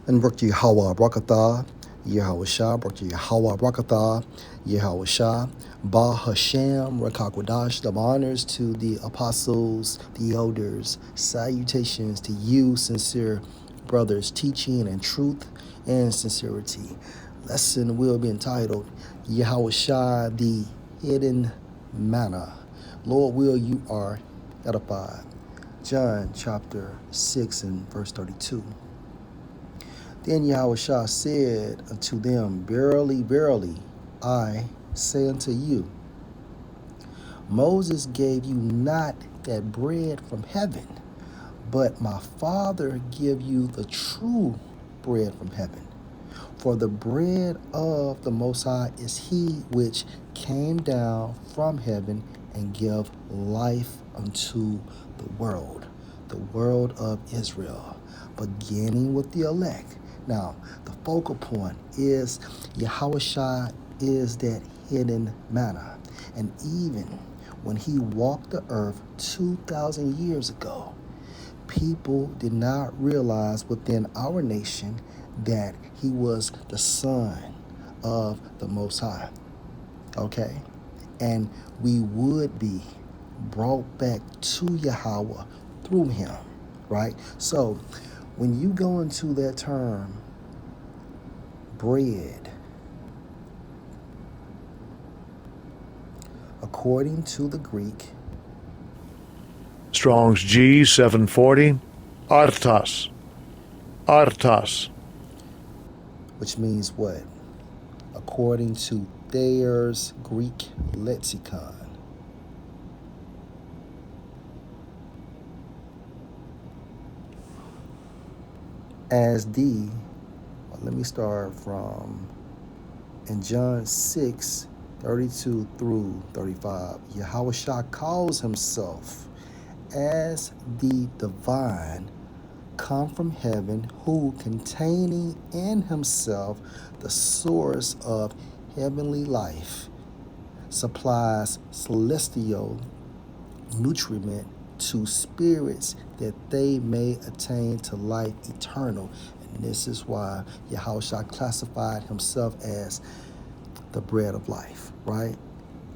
And Brak Yahawa Brakatha, Yahawashi, Brak Yahawa Brakatha, Yahawashi, Ba Hashem, Rakakwadash, the honors to the apostles, the elders, salutations to you, sincere brothers, teaching and truth and sincerity. Lesson will be entitled Yahawashi, the hidden manna. Lord, will you are edified. John chapter 6 and verse 32. Then Yahawashi said unto them, Verily, verily, I say unto you, Moses gave you not that bread from heaven, but my Father give you the true bread from heaven. For the bread of the Most High is he which came down from heaven and give life unto the world of Israel, beginning with the elect. Now, the focal point is Yahawashi is that hidden manna. And even when he walked the earth 2,000 years ago, people did not realize within our nation that he was the Son of the Most High. Okay? And we would be brought back to Yahweh through him, right? So when you go into that term, bread, according to the Greek, Strong's G 740, artas, artas. which means what? According to Thayer's Greek lexicon, as the, let me start from in John 6, 32 through 35, Yahawashi calls himself as the divine come from heaven, who containing in himself the source of heavenly life, supplies celestial nutriment to spirits that they may attain to life eternal. And this is why Yahawashi classified himself as the bread of life, right?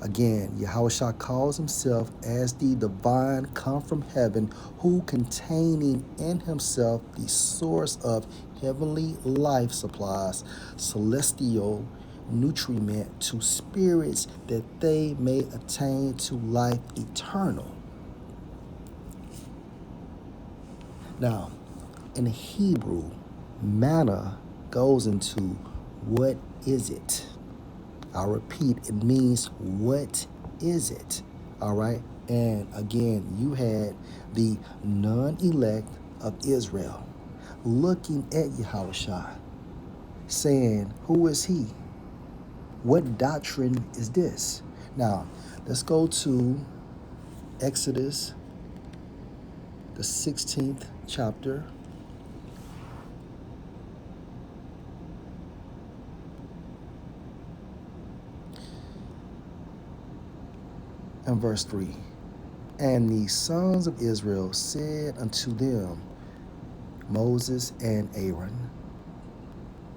Again, Yahawashi calls himself as the divine come from heaven, who containing in himself the source of heavenly life, supplies celestial nutriment to spirits that they may attain to life eternal. Now, in Hebrew, manna goes into what is it? I repeat, it means what is it? All right. And again, you had the non-elect of Israel looking at Yahawashi, saying, who is he? What doctrine is this? Now, let's go to Exodus, the 16th chapter. And verse 3. And the sons of Israel said unto them, Moses and Aaron,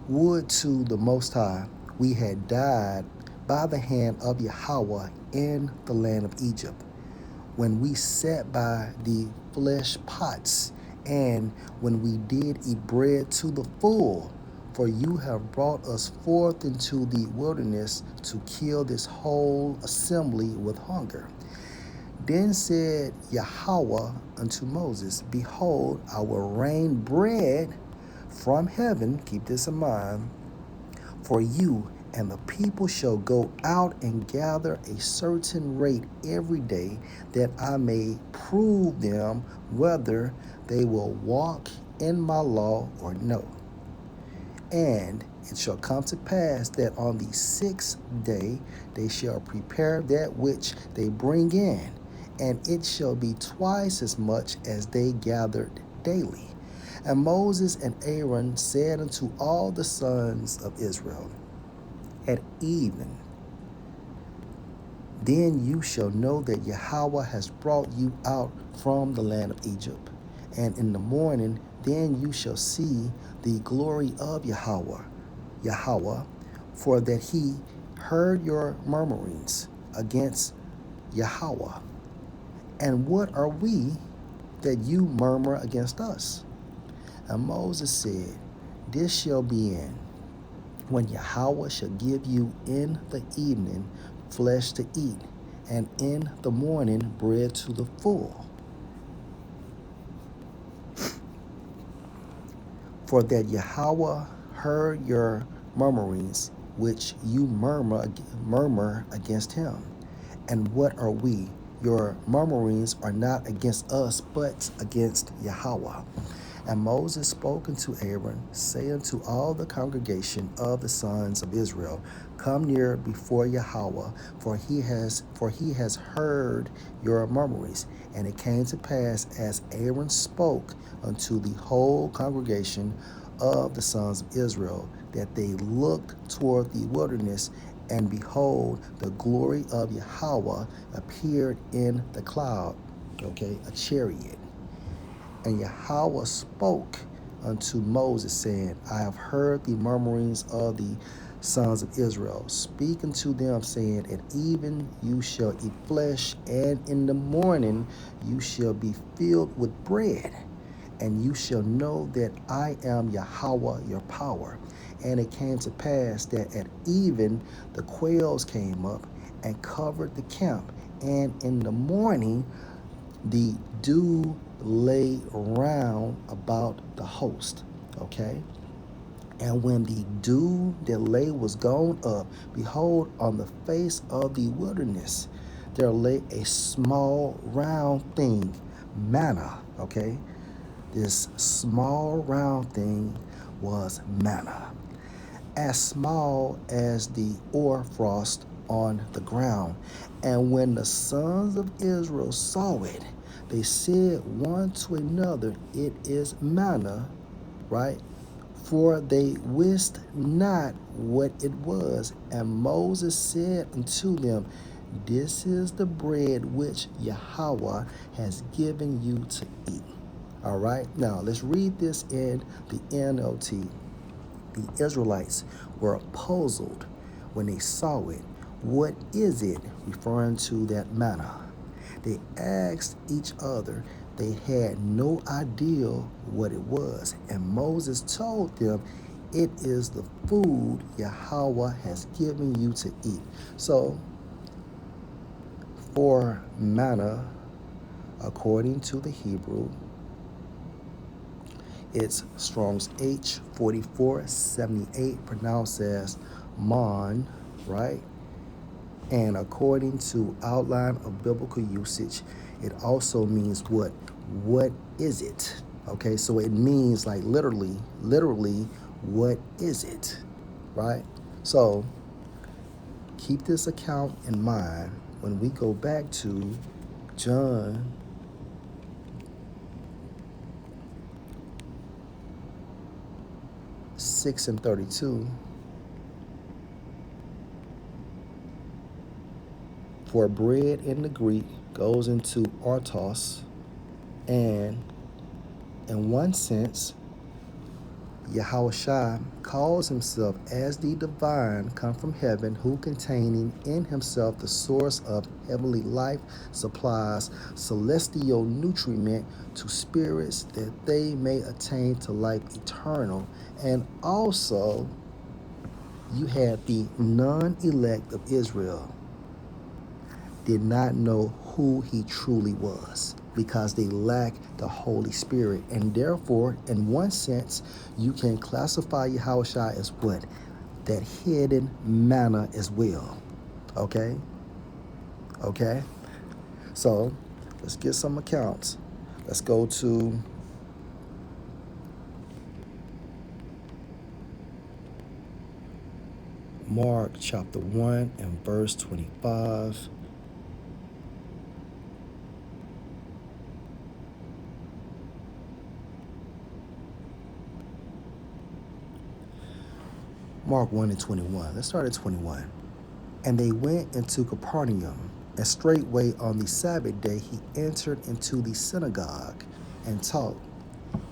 would to the Most High we had died by the hand of Yahweh in the land of Egypt, when we sat by the flesh pots, and when we did eat bread to the full. For you have brought us forth into the wilderness to kill this whole assembly with hunger. Then said Yahweh unto Moses, Behold, I will rain bread from heaven, keep this in mind, for you, and the people shall go out and gather a certain rate every day, that I may prove them whether they will walk in my law or no. And it shall come to pass that on the 6th day they shall prepare that which they bring in, and it shall be twice as much as they gathered daily. And Moses and Aaron said unto all the sons of Israel, at even, then you shall know that Yahweh has brought you out from the land of Egypt. And in the morning, then you shall see the glory of Yahweh, for that he heard your murmurings against Yahweh. And what are we that you murmur against us? And Moses said, this shall be in when Yahweh shall give you in the evening flesh to eat, and in the morning bread to the full. For that Yahweh heard your murmurings, which you murmur against him. And what are we? Your murmurings are not against us, but against Yahweh. And Moses spoke unto Aaron, saying to all the congregation of the sons of Israel, come near before Yahweh, for he has heard your murmurings. And it came to pass, as Aaron spoke unto the whole congregation of the sons of Israel, that they looked toward the wilderness, and behold, the glory of Yahweh appeared in the cloud, a chariot. And Yahweh spoke unto Moses, saying, I have heard the murmurings of the sons of Israel. Speak unto them, saying, at even you shall eat flesh, and in the morning you shall be filled with bread. And you shall know that I am Yahweh your power. And it came to pass that at even the quails came up and covered the camp. And in the morning the dew lay round about the host. Okay. And when the dew that lay was gone up, behold, on the face of the wilderness there lay a small round thing, manna. Okay. This small round thing was manna, as small as the hoarfrost on the ground. And when the sons of Israel saw it, they said one to another, it is manna, right? For they wist not what it was. And Moses said unto them, this is the bread which Yahweh has given you to eat. All right, now let's read this in the NLT. The Israelites were puzzled when they saw it. What is it? Referring to that manna. They asked each other. They had no idea what it was. And Moses told them, it is the food Yahweh has given you to eat. So, for manna, according to the Hebrew, it's Strong's H4478, pronounced as mon, right? And according to outline of biblical usage, it also means what? What is it? Okay, so it means like literally, what is it? Right? So keep this account in mind when we go back to John 6:32. For bread in the Greek goes into artos, and in one sense, Yahawashi calls himself as the divine come from heaven, who containing in himself the source of heavenly life, supplies celestial nutriment to spirits that they may attain to life eternal. And also, you had the non-elect of Israel did not know who he truly was because they lack the Holy Spirit. And therefore, in one sense, you can classify Yahawashi as what? That hidden manna as well. Okay? Okay? So, let's get some accounts. Let's go to Mark chapter 1 and verse 25. Mark 1 and 21. Let's start at 21. And they went into Capernaum, and straightway on the Sabbath day he entered into the synagogue. and taught.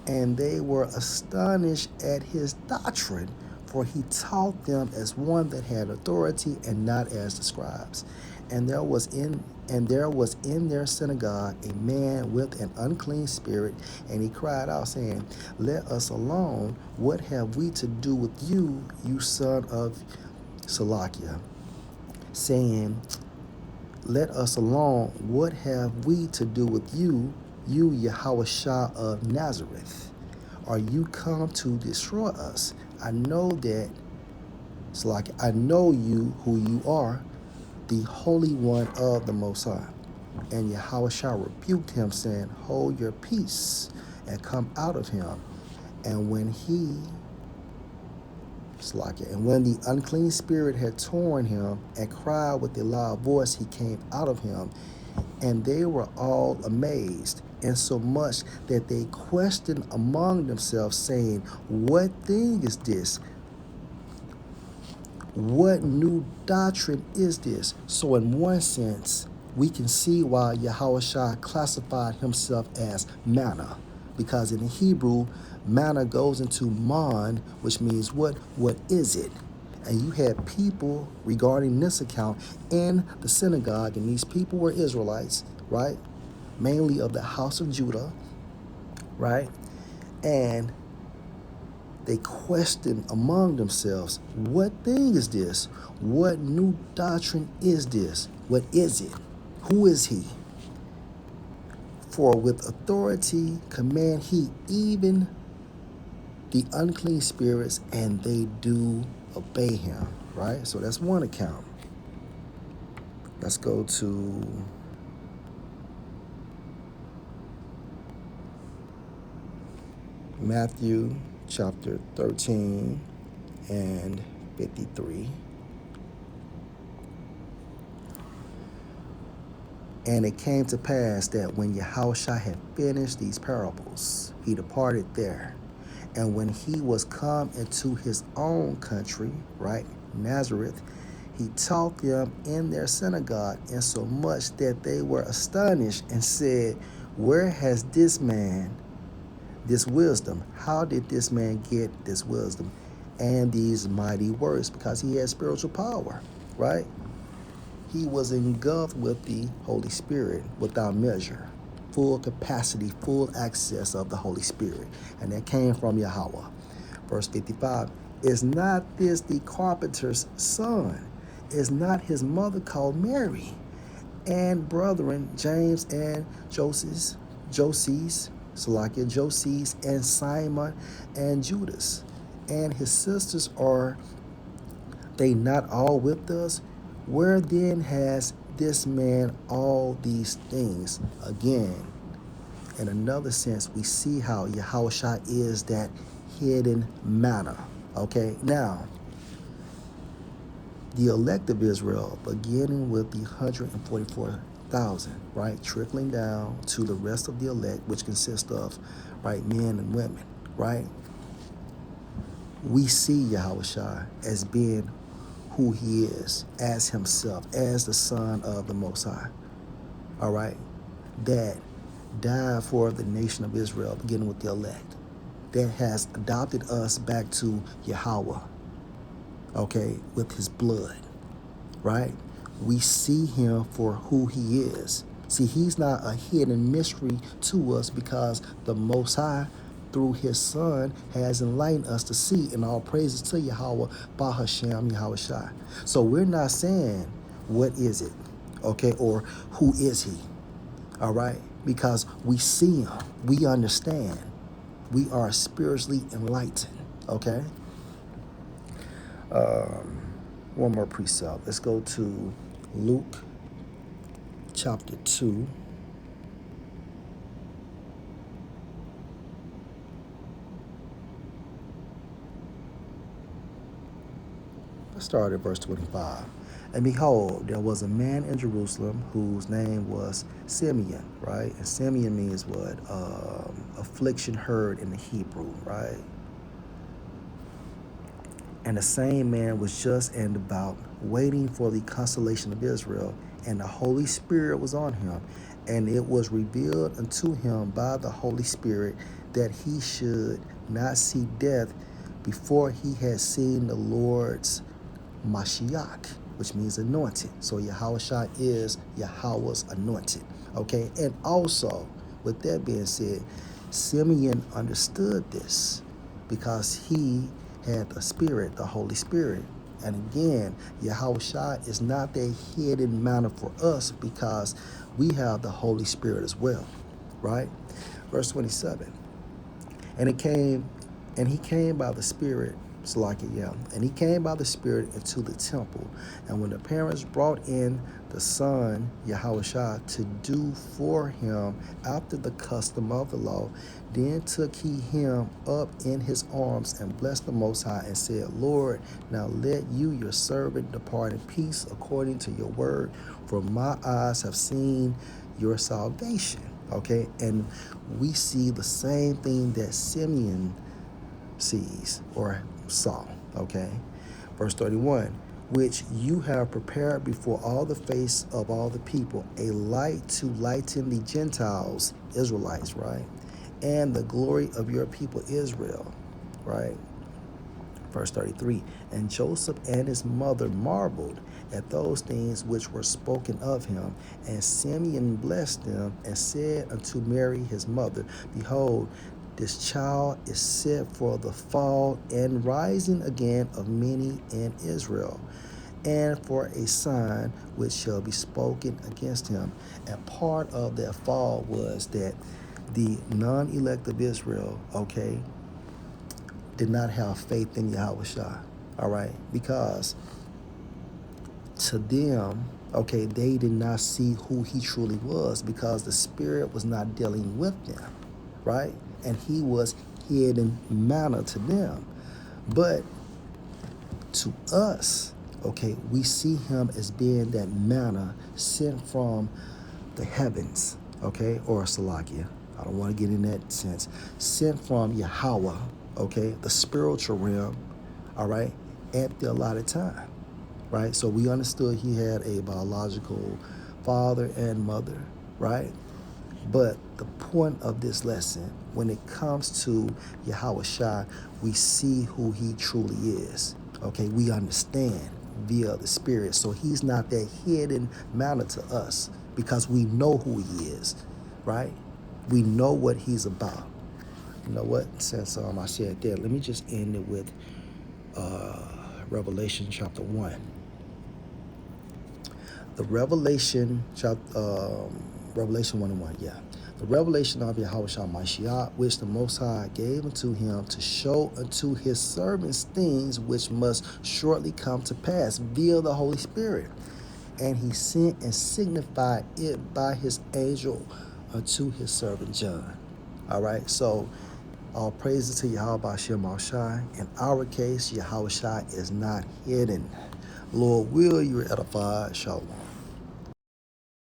And they were astonished at his doctrine, for he taught them as one that had authority and not as the scribes. And there was in their synagogue a man with an unclean spirit, and he cried out, saying, Let us alone. What have we to do with you, you son of Salakia? Saying, Let us alone. What have we to do with you, you Yahawashi of Nazareth? Are you come to destroy us? I know that, Salakia, I know you who you are, the Holy One of the Most High. And Yahawashi rebuked him, saying, Hold your peace and come out of him. And when and when the unclean spirit had torn him and cried with a loud voice, he came out of him. And they were all amazed, insomuch that they questioned among themselves, saying, What thing is this? What new doctrine is this? So, in one sense, we can see why Yahawashi classified himself as manna, because in Hebrew, manna goes into man, which means what? What is it? And you had people regarding this account in the synagogue, and these people were Israelites, right? Mainly of the house of Judah, right? And they questioned among themselves, What thing is this? What new doctrine is this? What is it? Who is he? For with authority command he even the unclean spirits, and they do obey him. Right? So that's one account. Let's go to Matthew chapter 13 and 53. And it came to pass that when Yahushua had finished these parables, he departed there. And when he was come into his own country, right, Nazareth, he taught them in their synagogue, insomuch that they were astonished and said, Where has this man this wisdom? How did this man get this wisdom and these mighty works? Because he had spiritual power, right? He was engulfed with the Holy Spirit without measure, full capacity, full access of the Holy Spirit. And that came from Yahweh. Verse 55, Is not this the carpenter's son? Is not his mother called Mary? And brethren, James and Joses, and Simon and Judas. And his sisters, are they not all with us? Where then has this man all these things? Again, in another sense, we see how Yahushua is that hidden manna. Okay, now, the elect of Israel, beginning with the 144,000, right, trickling down to the rest of the elect, which consists of, right, men and women, right? We see Yahushua as being who he is, as himself, as the Son of the Most High, all right, that died for the nation of Israel, beginning with the elect, that has adopted us back to Yahweh, okay, with his blood, right? We see him for who he is. See, he's not a hidden mystery to us, because the Most High, through his Son, has enlightened us to see, and all praises to Yahweh, Bahashem Yahushai. So we're not saying, what is it? Okay, or who is he? All right? Because we see him, we understand, we are spiritually enlightened. Okay? One more precept. Let's go to Luke chapter 2. Let's start at verse 25. And behold, there was a man in Jerusalem whose name was Simeon, right? And Simeon means what? Affliction heard in the Hebrew, right? And the same man was just and devout, waiting for the consolation of Israel, and the Holy Spirit was on him. And it was revealed unto him by the Holy Spirit that he should not see death before he had seen the Lord's Mashiach, which means anointed. So Yahawashi is Yahweh's anointed. Okay, and also, with that being said, Simeon understood this because he had the Spirit, the Holy Spirit. And again, Yahawashi is not that hidden manna for us because we have the Holy Spirit as well, right? Verse 27. And it came, and he came by the Spirit, Salakia, and he came by the Spirit into the temple. And when the parents brought in the son, Yahawashi, to do for him after the custom of the law, then took he him up in his arms and blessed the Most High and said, Lord, now let you, your servant, depart in peace according to your word, for my eyes have seen your salvation. Okay, and we see the same thing that Simeon sees or saw. Okay, verse 31, which you have prepared before all the face of all the people, a light to lighten the Gentiles, Israelites, right? And the glory of your people Israel, right? Verse 33, and Joseph and his mother marveled at those things which were spoken of him. And Simeon blessed them and said unto Mary his mother, Behold, this child is set for the fall and rising again of many in Israel, and for a sign which shall be spoken against him. And part of that fall was that the non-elect of Israel, okay, did not have faith in Yahawashi, all right? Because to them, okay, they did not see who he truly was because the Spirit was not dealing with them, right? And he was hidden manna to them. But to us, okay, we see him as being that manna sent from the heavens, okay, or Salakia. I don't want to get in that sense. Sent from Yahweh, okay, the spiritual realm, all right, at the allotted time, right? So we understood he had a biological father and mother, right? But the point of this lesson, when it comes to Yahawashi, we see who he truly is. Okay, we understand via the Spirit. So he's not that hidden manner to us because we know who he is, right? We know what he's about. You know what? Since I said that, let me just end it with Revelation chapter 1. The Revelation chapter, Revelation 1 and 1, yeah. The revelation of Yahawashi Mashiach, which the Most High gave unto him to show unto his servants things which must shortly come to pass via the Holy Spirit. And he sent and signified it by his angel unto his servant John. All right, so all praises to Yahweh Bashem Shai. In our case, Yahweh Shai is not hidden. Lord, will you edify? Shalom.